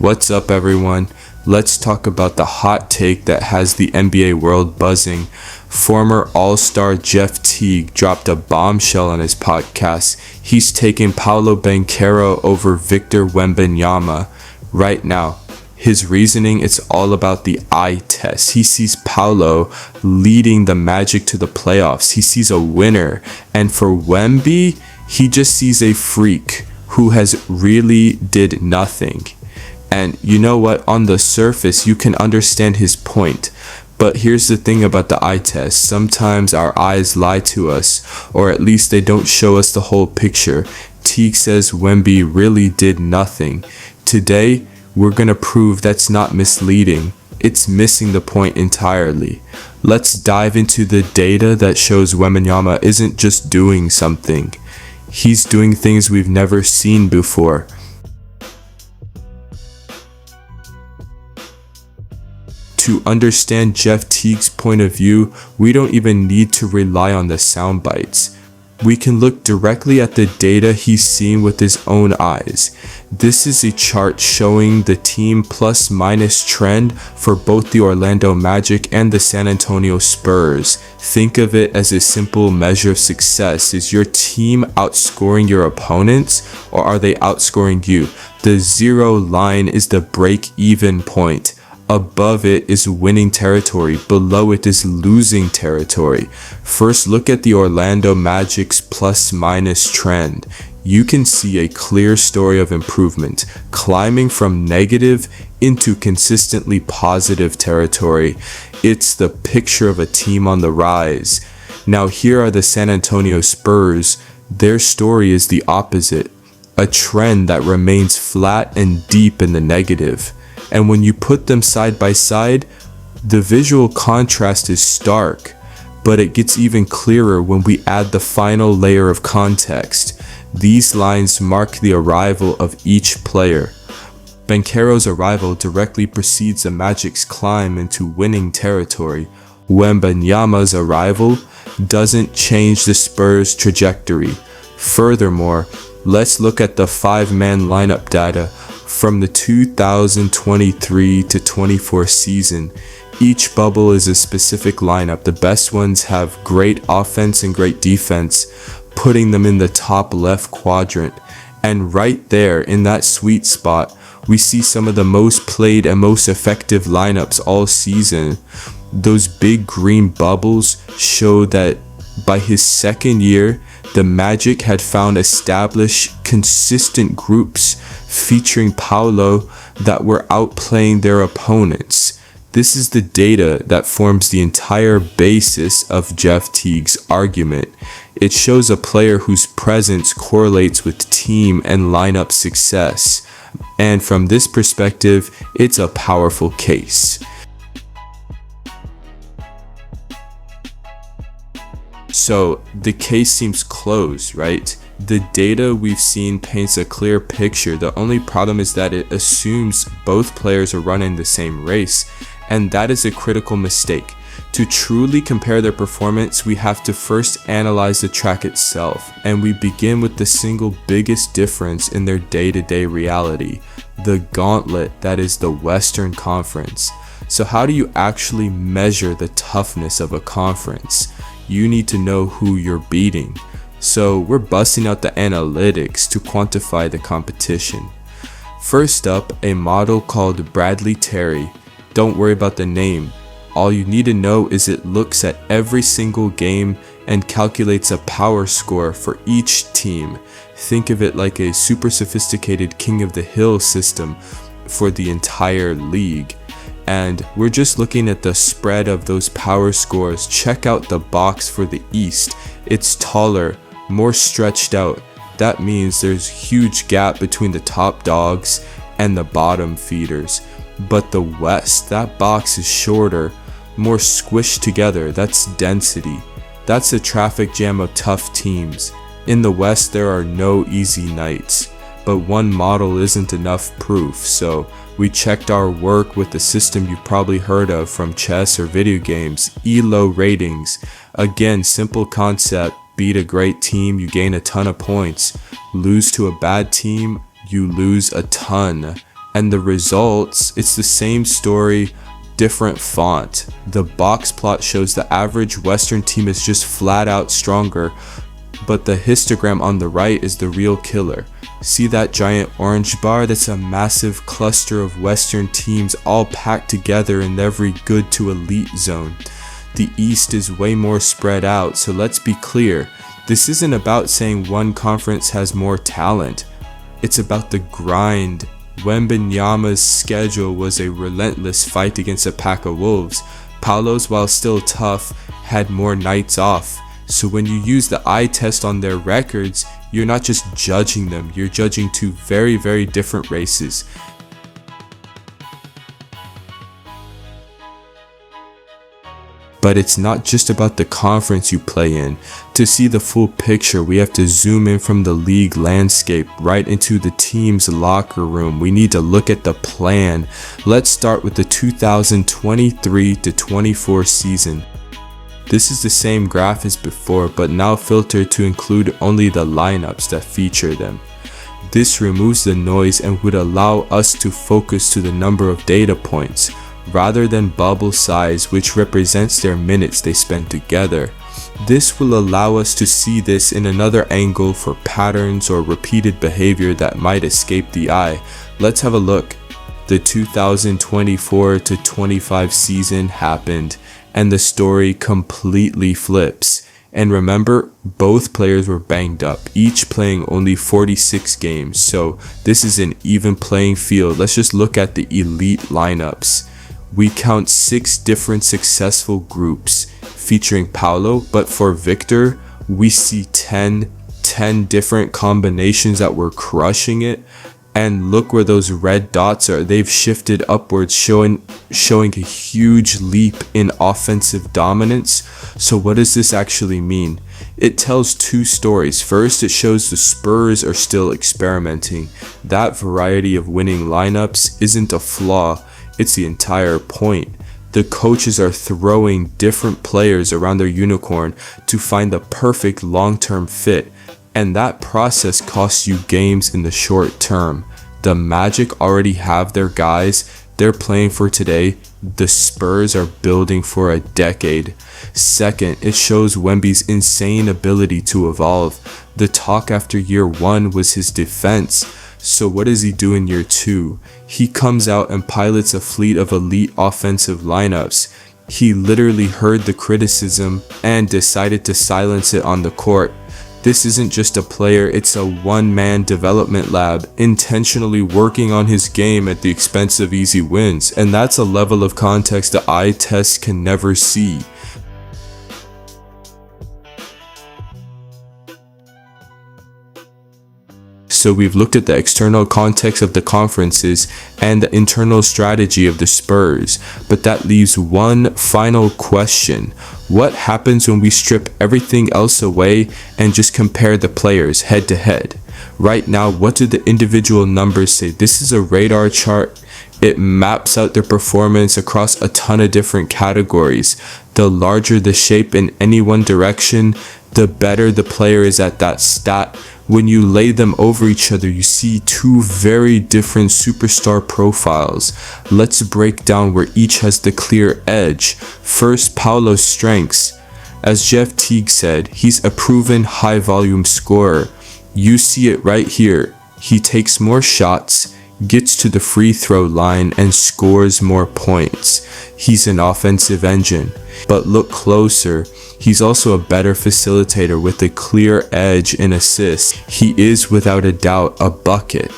What's up, everyone? Let's talk about the hot take that has the NBA world buzzing. Former All-Star Jeff Teague dropped a bombshell on his podcast. He's taking Paolo Banchero over Victor Wembanyama right now. His reasoning is all about the eye test. He sees Paolo leading the Magic to the playoffs. He sees a winner. And for Wemby, he just sees a freak who has really did nothing. And you know what? On the surface, you can understand his point. But here's the thing about the eye test. Sometimes our eyes lie to us, or at least they don't show us the whole picture. Teague says Wemby really did nothing. Today, we're going to prove that's not misleading. It's missing the point entirely. Let's dive into the data that shows Wembanyama isn't just doing something. He's doing things we've never seen before. To understand Jeff Teague's point of view, we don't even need to rely on the sound bites. We can look directly at the data he's seen with his own eyes. This is a chart showing the team plus-minus trend for both the Orlando Magic and the San Antonio Spurs. Think of it as a simple measure of success. Is your team outscoring your opponents, or are they outscoring you? The zero line is the break-even point. Above it is winning territory, below it is losing territory. First, look at the Orlando Magic's plus-minus trend. You can see a clear story of improvement, climbing from negative into consistently positive territory. It's the picture of a team on the rise. Now here are the San Antonio Spurs. Their story is the opposite, a trend that remains flat and deep in the negative. And when you put them side by side, the visual contrast is stark, but it gets even clearer when we add the final layer of context. These lines mark the arrival of each player. Banchero's arrival directly precedes the Magic's climb into winning territory. Wembanyama's arrival doesn't change the Spurs' trajectory. Furthermore, let's look at the five-man lineup data from the 2023 to 24 season. Each bubble is a specific lineup. The best ones have great offense and great defense, putting them in the top left quadrant. And right there in that sweet spot, we see some of the most played and most effective lineups all season. Those big green bubbles show that by his second year, the Magic had found established, consistent groups featuring Paolo that were outplaying their opponents. This is the data that forms the entire basis of Jeff Teague's argument. It shows a player whose presence correlates with team and lineup success. And from this perspective, it's a powerful case. So the case seems closed, right? The data we've seen paints a clear picture. The only problem is that it assumes both players are running the same race, and that is a critical mistake. To truly compare their performance, we have to first analyze the track itself, and we begin with the single biggest difference in their day-to-day reality, the Gauntlet that is the Western Conference. So how do you actually measure the toughness of a conference? You need to know who you're beating. So we're busting out the analytics to quantify the competition. First up, a model called Bradley-Terry. Don't worry about the name. All you need to know is it looks at every single game and calculates a power score for each team. Think of it like a super sophisticated King of the Hill system for the entire league. And we're just looking at the spread of those power scores. Check out the box for the East. It's taller, more stretched out. That means there's huge gap between the top dogs and the bottom feeders. But the West, that box is shorter, more squished together. That's density. That's a traffic jam of tough teams. In the West, there are no easy nights. But one model isn't enough proof, so we checked our work with the system you've probably heard of from chess or video games, Elo ratings. Again, simple concept, beat a great team, you gain a ton of points. Lose to a bad team, you lose a ton. And the results, it's the same story, different font. The box plot shows the average Western team is just flat out stronger, but the histogram on the right is the real killer. See that giant orange bar? That's a massive cluster of Western teams all packed together in every good to elite zone. The East is way more spread out, so let's be clear. This isn't about saying one conference has more talent. It's about the grind. Wembanyama's schedule was a relentless fight against a pack of wolves. Paolo's, while still tough, had more nights off. So when you use the eye test on their records, you're not just judging them, you're judging two very, very different races. But it's not just about the conference you play in. To see the full picture, we have to zoom in from the league landscape right into the team's locker room. We need to look at the plan. Let's start with the 2023-24 season. This is the same graph as before, but now filtered to include only the lineups that feature them. This removes the noise and would allow us to focus to the number of data points, rather than bubble size, which represents their minutes they spend together. This will allow us to see this in another angle for patterns or repeated behavior that might escape the eye. Let's have a look. The 2024-25 season happened, and the story completely flips. And remember, both players were banged up, each playing only 46 games, so this is an even playing field. Let's just look at the elite lineups. We count 6 different successful groups featuring Paolo, but for Victor, we see 10 different combinations that were crushing it. And look where those red dots are. They've shifted upwards, showing a huge leap in offensive dominance. So what does this actually mean? It tells two stories. First, it shows the Spurs are still experimenting. That variety of winning lineups isn't a flaw. It's the entire point. The coaches are throwing different players around their unicorn to find the perfect long-term fit, and that process costs you games in the short term. The Magic already have their guys. They're playing for today. The Spurs are building for a decade. Second, it shows Wemby's insane ability to evolve. The talk after year 1 was his defense. So what does he do in year 2? He comes out and pilots a fleet of elite offensive lineups. He literally heard the criticism and decided to silence it on the court. This isn't just a player, it's a one-man development lab, intentionally working on his game at the expense of easy wins, and that's a level of context the eye test can never see. So we've looked at the external context of the conferences and the internal strategy of the Spurs, but that leaves one final question. What happens when we strip everything else away and just compare the players head to head? Right now, what do the individual numbers say? This is a radar chart. It maps out their performance across a ton of different categories. The larger the shape in any one direction, the better the player is at that stat. When you lay them over each other, you see two very different superstar profiles. Let's break down where each has the clear edge. First, Paolo's strengths. As Jeff Teague said, he's a proven high-volume scorer. You see it right here. He takes more shots, gets to the free throw line, and scores more points. He's an offensive engine. But look closer. He's also a better facilitator with a clear edge in assists. He is without a doubt a bucket.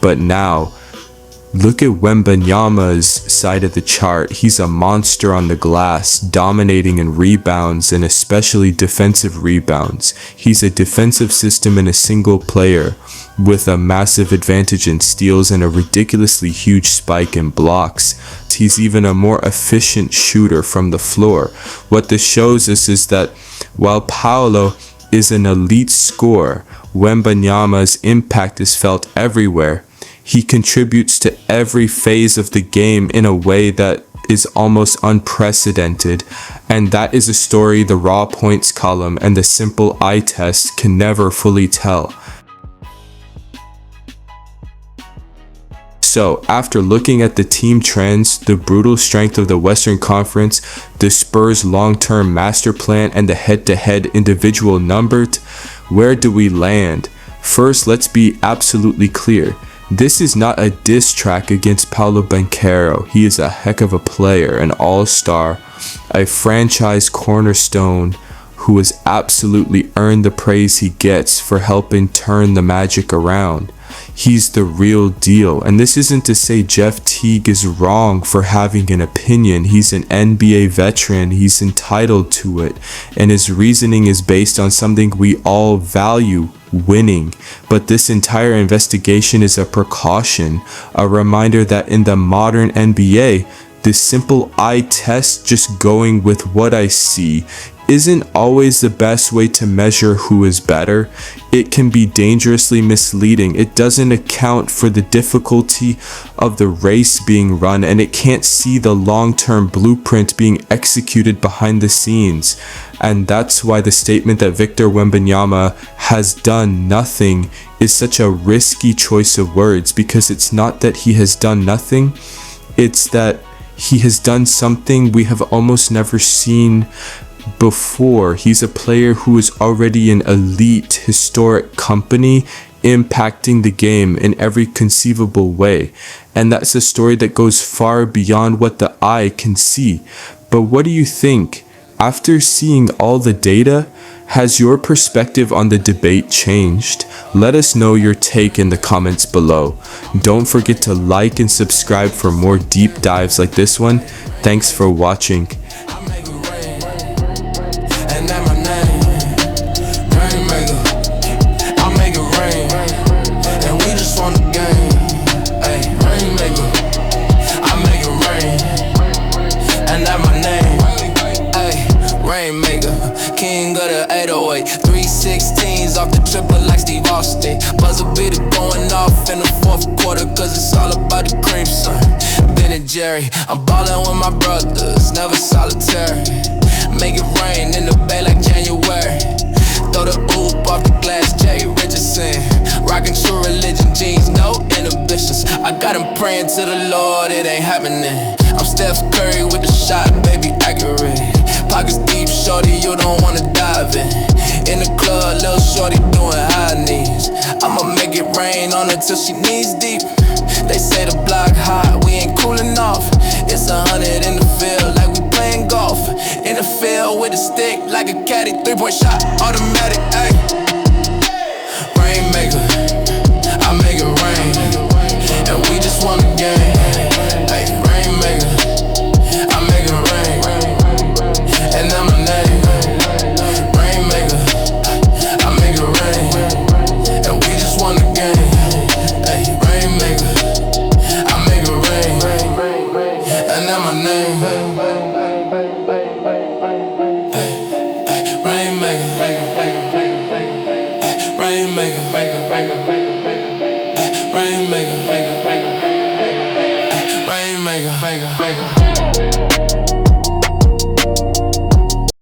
But now, look at Wembanyama's side of the chart. He's a monster on the glass, dominating in rebounds and especially defensive rebounds. He's a defensive system in a single player, with a massive advantage in steals and a ridiculously huge spike in blocks. He's even a more efficient shooter from the floor. What this shows us is that while Paolo is an elite scorer, Wembanyama's impact is felt everywhere. He contributes to every phase of the game in a way that is almost unprecedented, and that is a story the raw points column and the simple eye test can never fully tell. So, after looking at the team trends, the brutal strength of the Western Conference, the Spurs' long-term master plan, and the head-to-head individual numbers, where do we land? First, let's be absolutely clear. This is not a diss track against Paolo Banchero. He is a heck of a player, an all-star, a franchise cornerstone who has absolutely earned the praise he gets for helping turn the Magic around. He's the real deal, and this isn't to say Jeff Teague is wrong for having an opinion. He's an NBA veteran, he's entitled to it, and his reasoning is based on something we all value: winning. But this entire investigation is a precaution, a reminder that in the modern NBA, this simple eye test, just going with what I see, isn't always the best way to measure who is better. It can be dangerously misleading. It doesn't account for the difficulty of the race being run, and it can't see the long-term blueprint being executed behind the scenes. And that's why the statement that Victor Wembanyama has done nothing is such a risky choice of words, because it's not that he has done nothing, it's that he has done something we have almost never seen before. He's a player who is already an elite, historic company, impacting the game in every conceivable way. And that's a story that goes far beyond what the eye can see. But what do you think? After seeing all the data, has your perspective on the debate changed? Let us know your take in the comments below. Don't forget to like and subscribe for more deep dives like this one. Thanks for watching. Rainmaker, king of the 808, 316s off the triple like Steve Austin. Buzzer beater going off in the fourth quarter, cause it's all about the cream, son. Ben and Jerry, I'm ballin' with my brothers, never solitary. Make it rain in the bay like January. Throw the oop off the glass, Jay Richardson. Rockin' true religion jeans, no inhibitions. I got him praying to the Lord, it ain't happening. I'm Steph Curry with the shot, baby, accurate. Pockets deep, shorty, you don't wanna dive in the club, little shorty doing high knees. I'ma make it rain on her till she knees deep. They say the block hot, we ain't cooling off. It's 100 in the field, like we playing golf. In the field with a stick, like a caddy, 3-point shot, automatic, ayy. Rainmaker, I make it rain, and we just won the game. Ayy, Rainmaker, I make it rain, and that's my name. Rainmaker, I make it rain, and we just won the game. Ayy, Rainmaker, I make it rain, and that's my name.